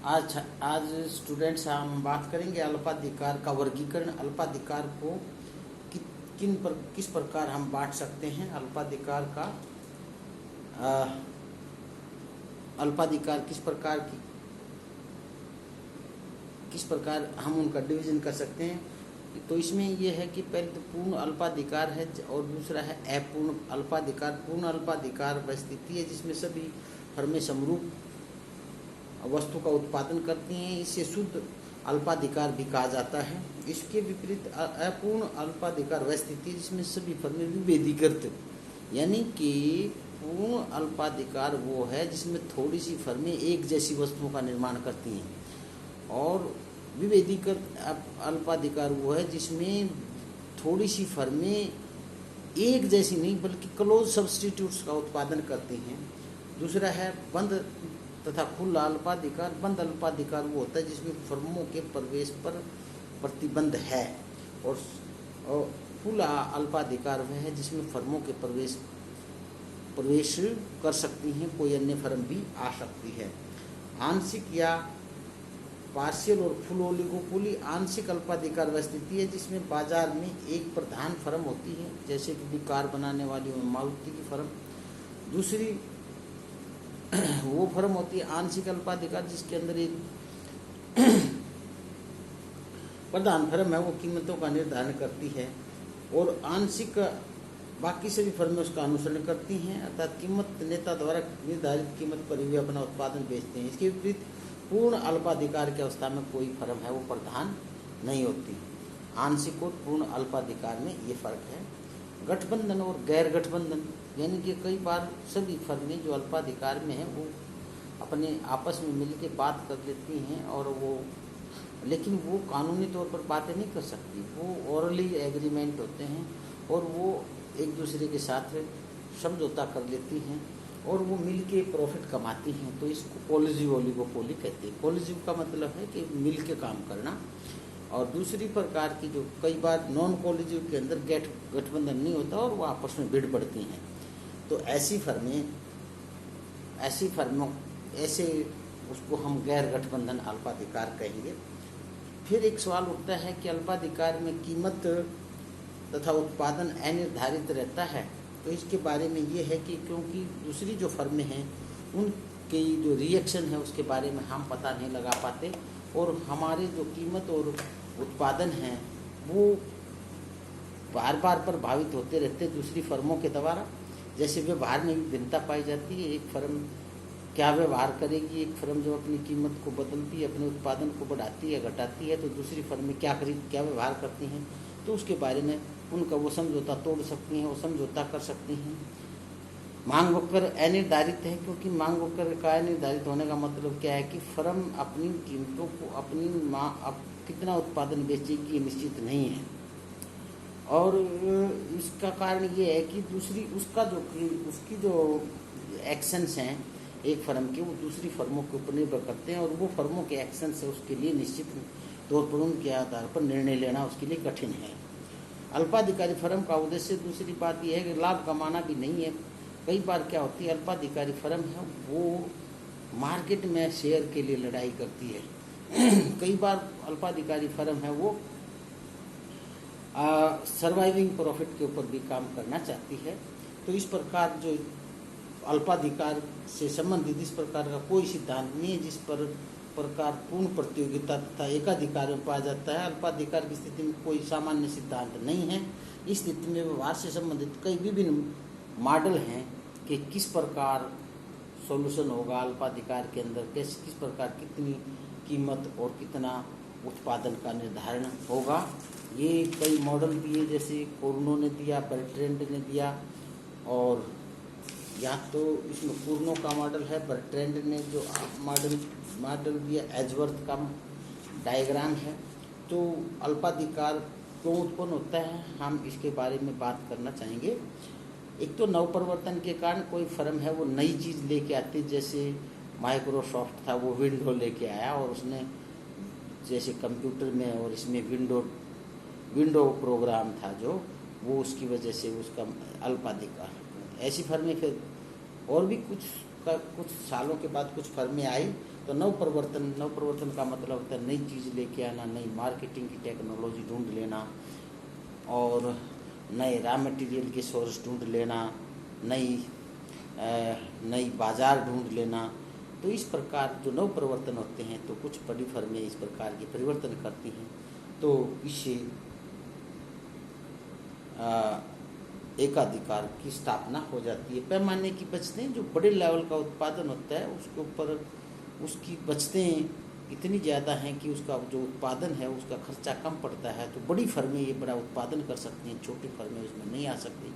आज स्टूडेंट्स हम बात करेंगे अल्पाधिकार का वर्गीकरण। अल्पाधिकार को किस प्रकार हम बांट सकते हैं। अल्पाधिकार किस प्रकार हम उनका डिवीजन कर सकते हैं। तो इसमें यह है कि पहले तो पूर्ण अल्पाधिकार है और दूसरा है अपूर्ण अल्पाधिकार। पूर्ण अल्पाधिकार वह स्थिति है जिसमें सभी फर्में समरूप वस्तु का उत्पादन करती हैं, इसे शुद्ध अल्पाधिकार भी कहा जाता है। इसके विपरीत अपूर्ण अल्पाधिकार वह स्थिति है जिसमें सभी फर्में विभेदीकृत, यानी कि पूर्ण अल्पाधिकार वो है जिसमें थोड़ी सी फर्में एक जैसी वस्तुओं का निर्माण करती हैं, और विभेदीकृत अल्पाधिकार वो है जिसमें थोड़ी सी फर्में एक जैसी नहीं बल्कि क्लोज सब्स्टिट्यूट्स का उत्पादन करती हैं। दूसरा है बंद तथा खुला अल्पाधिकार। बंद अल्पाधिकार वो होता है जिसमें फर्मों के प्रवेश पर प्रतिबंध है, और खुला अल्पाधिकार वह है जिसमें फर्मों के प्रवेश कर सकती हैं, कोई अन्य फर्म भी आ सकती है। आंशिक या पार्शियल और फुल ओलिगोपोली। आंशिक अल्पाधिकार वह स्थिति है जिसमें बाजार में एक प्रधान फर्म होती है, जैसे कि कार बनाने वाली मारुति की फर्म। दूसरी वो फर्म होती है आंशिक अल्पाधिकार जिसके अंदर एक प्रधान फर्म है, वो कीमतों का निर्धारण करती है, और आंशिक बाकी सभी फर्में उसका अनुसरण करती हैं, अर्थात कीमत नेता द्वारा निर्धारित कीमत पर वे अपना उत्पादन बेचते हैं। इसके विपरीत पूर्ण अल्पाधिकार की अवस्था में कोई फर्म है वो प्रधान नहीं होती। आंशिक और पूर्ण अल्पाधिकार में ये फर्क है। गठबंधन और गैर गठबंधन, यानी कि कई बार सभी फर्में जो अल्पाधिकार में हैं वो अपने आपस में मिलकर बात कर लेती हैं, और लेकिन वो कानूनी तौर पर बातें नहीं कर सकती। वो ओरली एग्रीमेंट होते हैं और वो एक दूसरे के साथ समझौता कर लेती हैं और वो मिलके प्रॉफिट कमाती हैं। तो इसको कोलिजिव ओलिगोपोली कहते हैं। कोलिजिव का मतलब है कि मिल के काम करना। और दूसरी प्रकार की जो कई बार नॉन कोलिजिव के अंदर गठबंधन नहीं होता और वो आपस में भिड़ पड़ती हैं। तो ऐसे उसको हम गैर गठबंधन अल्पाधिकार कहेंगे। फिर एक सवाल उठता है कि अल्पाधिकार में कीमत तथा उत्पादन अनिर्धारित रहता है। तो इसके बारे में ये है कि क्योंकि दूसरी जो फर्में हैं उनकी जो रिएक्शन है उसके बारे में हम पता नहीं लगा पाते, और हमारे जो कीमत और उत्पादन हैं वो बार बार प्रभावित होते रहते दूसरी फर्मों के द्वारा। जैसे व्यवहार में भी भिन्नता पाई जाती है। एक फर्म क्या व्यवहार करेगी, एक फर्म जो अपनी कीमत को बदलती है, अपने उत्पादन को बढ़ाती है घटाती है, तो दूसरी फर्में क्या व्यवहार करती हैं, तो उसके बारे में उनका वो समझौता तोड़ सकती हैं, वो समझौता कर सकती हैं। मांग वक्र अनिर्धारित है, क्योंकि मांग वक्र का अनिर्धारित होने का मतलब क्या है कि फर्म अपनी कीमतों को कितना उत्पादन बेचेगी ये निश्चित नहीं है, और इसका कारण ये है कि उसकी जो एक्शंस हैं एक फर्म के, वो दूसरी फर्मों के ऊपर निर्भर करते हैं, और वो फर्मों के एक्शन से उसके लिए निश्चित तौर पर उनके आधार पर निर्णय लेना उसके लिए कठिन है। अल्पाधिकारी फर्म का उद्देश्य दूसरी बात यह है कि लाभ कमाना भी नहीं है। कई बार क्या होती है, अल्पाधिकारी फर्म है वो मार्केट में शेयर के लिए लड़ाई करती है। कई बार अल्पाधिकारी फर्म है वो सर्वाइविंग प्रॉफिट के ऊपर भी काम करना चाहती है। तो इस प्रकार जो अल्पाधिकार से संबंधित इस प्रकार का कोई सिद्धांत नहीं है जिस प्रकार पूर्ण प्रतियोगिता तथा एकाधिकार में पाया जाता है। अल्पाधिकार की स्थिति में कोई सामान्य सिद्धांत नहीं है। इस स्थिति में व्यवहार से संबंधित कई विभिन्न मॉडल हैं कि किस प्रकार सॉल्यूशन होगा अल्पाधिकार के अंदर, किस प्रकार कितनी कीमत और कितना उत्पादन का निर्धारण होगा। ये कई मॉडल दिए, जैसे कोर्नो ने दिया, बर्ट्रैंड ने दिया, और या तो इसमें कोर्नो का मॉडल है, बर्ट्रैंड ने जो मॉडल दिया एजवर्थ का डायग्राम है। तो अल्पाधिकार क्यों उत्पन्न होता है हम इसके बारे में बात करना चाहेंगे। एक तो नवप्रवर्तन के कारण कोई फर्म है वो नई चीज़ लेके आती, जैसे माइक्रोसॉफ्ट था वो विंडो लेके आया, और उसने जैसे कंप्यूटर में और इसमें विंडो प्रोग्राम था जो वो उसकी वजह से उसका अल्पाधिकार। ऐसी फर्में फिर और भी कुछ सालों के बाद कुछ फर्में आई तो नव परिवर्तन का मतलब होता है नई चीज़ लेके आना, नई मार्केटिंग की टेक्नोलॉजी ढूंढ लेना और नए रॉ मटेरियल के सोर्स ढूंढ लेना, नई बाज़ार ढूंढ लेना। तो इस प्रकार जो नव परिवर्तन होते हैं तो कुछ बड़ी फर्में इस प्रकार के परिवर्तन करती हैं, तो इससे एकाधिकार की स्थापना हो जाती है। पैमाने की बचतें, जो बड़े लेवल का उत्पादन होता है उसके ऊपर उसकी बचतें इतनी ज़्यादा हैं कि उसका जो उत्पादन है उसका खर्चा कम पड़ता है, तो बड़ी फर्में ये बड़ा उत्पादन कर सकती हैं, छोटी फर्में उसमें नहीं आ सकती।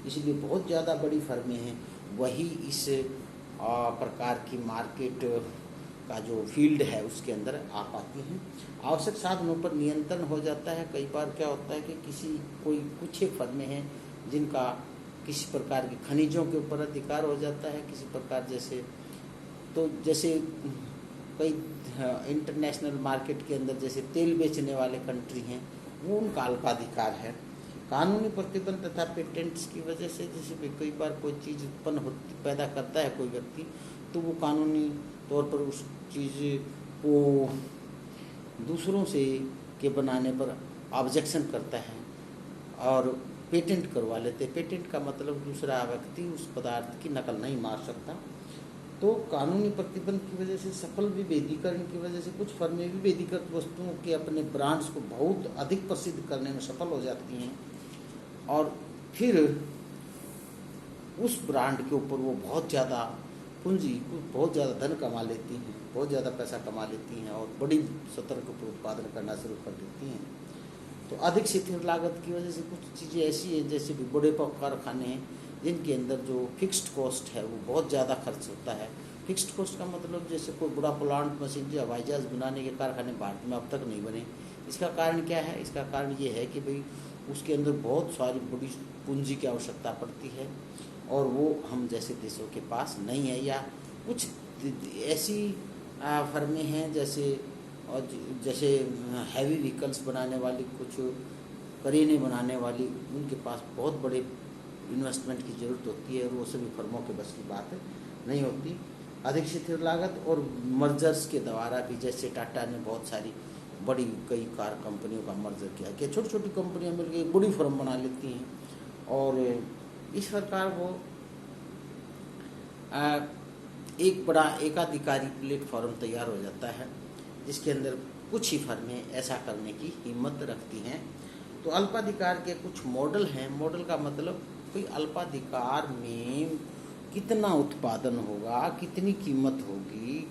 इसलिए बहुत ज़्यादा बड़ी फर्में हैं वही इस प्रकार की मार्केट का जो फील्ड है उसके अंदर आ पाती हैं। आवश्यक साधनों पर नियंत्रण हो जाता है। कई बार क्या होता है कि कुछ एक फर्में हैं जिनका किसी प्रकार के खनिजों के ऊपर अधिकार हो जाता है, किसी प्रकार जैसे कई इंटरनेशनल मार्केट के अंदर जैसे तेल बेचने वाले कंट्री हैं वो उनका अल्पाधिकार है। कानूनी प्रतिबंध तथा पेटेंट्स की वजह से जैसे कई बार कोई चीज़ पैदा करता है कोई व्यक्ति, तो वो कानूनी तौर पर उस चीज़ को दूसरों से के बनाने पर ऑब्जेक्शन करता है और पेटेंट करवा लेते हैं। पेटेंट का मतलब दूसरा व्यक्ति उस पदार्थ की नकल नहीं मार सकता। तो कानूनी प्रतिबंध की वजह से सफल विभेदीकरण की वजह से कुछ फर्में विभेदीकृत वस्तुओं के अपने ब्रांड्स को बहुत अधिक प्रसिद्ध करने में सफल हो जाती हैं और फिर उस ब्रांड के ऊपर वो बहुत ज़्यादा बहुत ज़्यादा धन कमा लेती हैं, बहुत ज़्यादा पैसा कमा लेती हैं और बड़ी सतह के ऊपर उत्पादन करना शुरू कर देती हैं। तो अधिक स्थिर लागत की वजह से कुछ चीज़ें ऐसी हैं जैसे भी बड़े कारखाने हैं जिनके अंदर जो फिक्स्ड कॉस्ट है वो बहुत ज़्यादा खर्च होता है। फिक्स्ड कॉस्ट का मतलब जैसे कोई बड़ा प्लांट मशीनरी हवाई जहाज़ बनाने के कारखाने भारत में अब तक नहीं बने। इसका कारण क्या है? इसका कारण ये है कि भाई उसके अंदर बहुत सारी बड़ी पूंजी की आवश्यकता पड़ती है और वो हम जैसे देशों के पास नहीं है। या कुछ ऐसी फर्में हैं जैसे हैवी व्हीकल्स बनाने वाली, कुछ करेने बनाने वाली, उनके पास बहुत बड़े इन्वेस्टमेंट की ज़रूरत होती है और वो सभी फर्मों के बस की बात नहीं होती। अधिक स्थिर लागत और मर्जर्स के द्वारा भी, जैसे टाटा ने बहुत सारी बड़ी कई कार कंपनियों का मर्जर किया कि छोटी छोटी कंपनियां मिलकर एक बड़ी फर्म बना लेती हैं और इस प्रकार वो एक बड़ा एकाधिकारी प्लेटफॉर्म तैयार हो जाता है जिसके अंदर कुछ ही फर्में ऐसा करने की हिम्मत रखती हैं। तो अल्पाधिकार के कुछ मॉडल हैं। मॉडल का मतलब कोई अल्पाधिकार में कितना उत्पादन होगा, कितनी कीमत होगी,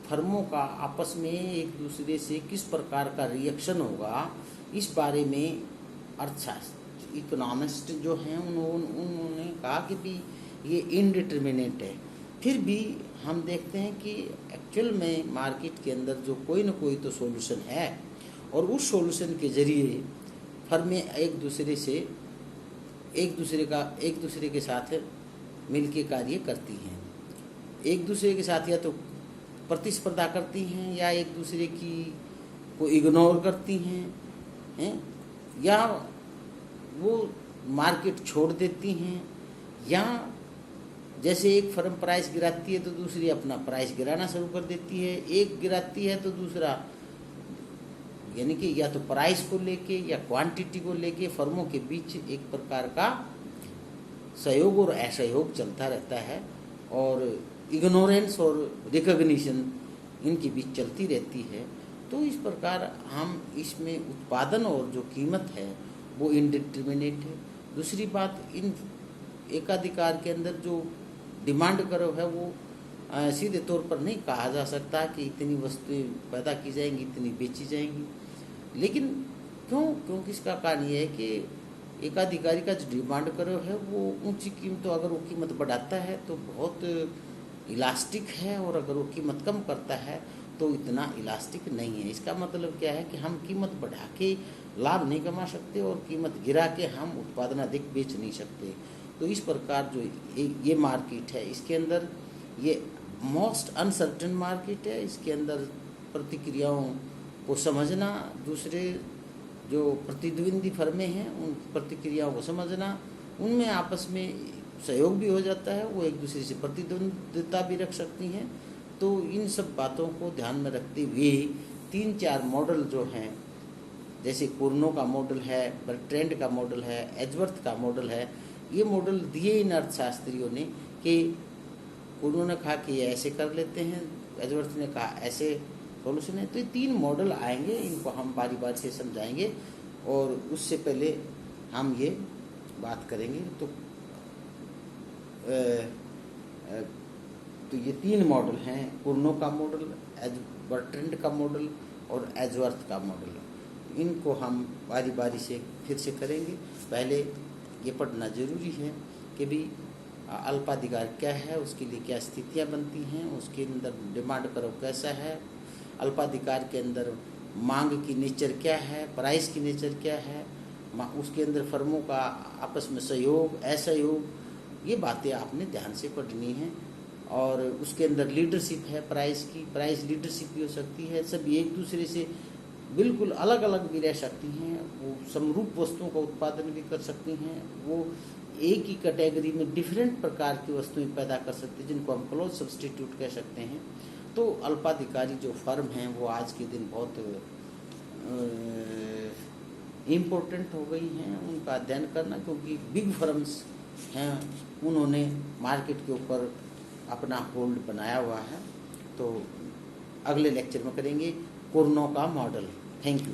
फर्मों का आपस में एक दूसरे से किस प्रकार का रिएक्शन होगा, इस बारे में अर्थशास्त्र इकोनॉमिस्ट जो हैं उन्होंने कहा कि भी ये इनडिटर्मिनेट है। फिर भी हम देखते हैं कि एक्चुअल में मार्केट के अंदर जो कोई ना कोई तो सॉल्यूशन है और उस सॉल्यूशन के जरिए फर्में एक दूसरे के साथ मिलके कार्य करती हैं। एक दूसरे के साथ या तो प्रतिस्पर्धा करती हैं या एक दूसरे की को इग्नोर करती हैं या वो मार्केट छोड़ देती हैं, या जैसे एक फर्म प्राइस गिराती है तो दूसरी अपना प्राइस गिराना शुरू कर देती है। एक गिराती है तो दूसरा, यानी कि या तो प्राइस को लेके या क्वांटिटी को लेके फर्मों के बीच एक प्रकार का सहयोग और असहयोग चलता रहता है और इग्नोरेंस और रिकॉग्निशन इनके बीच चलती रहती है। तो इस प्रकार हम इसमें उत्पादन और जो कीमत है वो इनडिटर्मिनेट है। दूसरी बात, इन एकाधिकार के अंदर जो डिमांड करो है वो सीधे तौर पर नहीं कहा जा सकता कि इतनी वस्तुएं पैदा की जाएंगी, इतनी बेची जाएंगी। लेकिन क्योंकि इसका कारण ये है कि एकाधिकारी का जो डिमांड करो है वो ऊंची कीमत, अगर वो कीमत बढ़ाता है तो बहुत इलास्टिक है और अगर वो कीमत कम करता है तो इतना इलास्टिक नहीं है। इसका मतलब क्या है कि हम कीमत बढ़ा के लाभ नहीं कमा सकते और कीमत गिरा के हम उत्पादन अधिक बेच नहीं सकते। तो इस प्रकार जो ये मार्केट है, इसके अंदर ये मोस्ट अनसर्टेन मार्केट है। इसके अंदर प्रतिक्रियाओं को समझना, दूसरे जो प्रतिद्वंदी फर्में हैं उन प्रतिक्रियाओं को समझना, उनमें आपस में सहयोग भी हो जाता है, वो एक दूसरे से प्रतिद्वंदिता भी रख सकती हैं तो इन सब बातों को ध्यान में रखते हुए 3-4 मॉडल जो हैं, जैसे कुर्नो का मॉडल है, बर्ट्रैंड का मॉडल है, एजवर्थ का मॉडल है, ये मॉडल दिए इन अर्थशास्त्रियों ने कि कुर्नो ने कहा कि ये ऐसे कर लेते हैं, एजवर्थ ने कहा ऐसे सॉल्यूशन है। तो ये 3 मॉडल आएंगे, इनको हम बारी बारी से समझाएंगे और उससे पहले हम ये बात करेंगे। तो ये 3 मॉडल हैं, कुर्नो का मॉडल, बर्ट्रैंड का मॉडल और एजवर्थ का मॉडल। इनको हम बारी बारी से फिर से करेंगे। पहले ये पढ़ना जरूरी है कि भी अल्पाधिकार क्या है, उसके लिए क्या स्थितियां बनती हैं, उसके अंदर डिमांड कर्व कैसा है, अल्पाधिकार के अंदर मांग की नेचर क्या है, प्राइस की नेचर क्या है, उसके अंदर फर्मों का आपस में सहयोग, असहयोग, ये बातें आपने ध्यान से पढ़नी है। और उसके अंदर लीडरशिप है प्राइस की, प्राइस लीडरशिप भी हो सकती है, सब एक दूसरे से बिल्कुल अलग अलग भी रह सकती हैं, वो समरूप वस्तुओं का उत्पादन भी कर सकती हैं, वो एक ही कैटेगरी में डिफरेंट प्रकार की वस्तुएं पैदा कर सकती हैं, जिनको हम क्लोज सब्सटीट्यूट कह सकते हैं। तो अल्पाधिकारी जो फर्म हैं वो आज के दिन बहुत इम्पोर्टेंट हो गई हैं, उनका अध्ययन करना, क्योंकि बिग फर्म्स हैं, उन्होंने मार्केट के ऊपर अपना होल्ड बनाया हुआ है। तो अगले लेक्चर में करेंगे कुर्नो का मॉडल। Thank you.